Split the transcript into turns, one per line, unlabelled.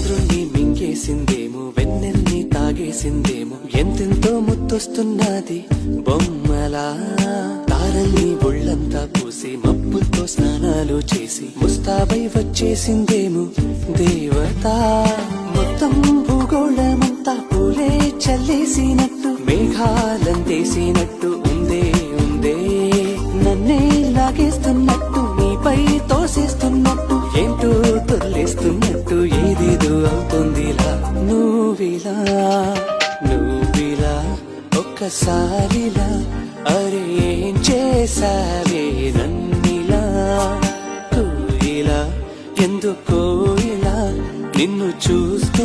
చంద్రుణ్ణి మింగేసిందేమో, వెన్నెల్ని తాగేసిందేమో, ఎంతెంతో ముత్తొస్తున్నది బొమ్మలా. తారల్ని ఒళ్ళంతా పూసి మబ్బుతో స్నానాలు చేసి ముస్తాబై వచ్చేసిందేమో దేవత. మొత్తం భూగోళమంతా పూలే చల్లేసినట్టు, మేఘాలందేసినట్టు ఉందే ఉందే. నన్నే లాగేస్తున్నట్టు, నీపై తోసేస్తున్నట్టు, ఏంటో తొల్లేస్తున్నట్టు, ఏదేదో అవుతుందిలా. నువ్విలా నువ్విలా ఒక్కసారిలా, అరే ఏం చేసావే నన్నిలా. ఇలా ఎందుకో ఇలా నిన్ను చూస్తూ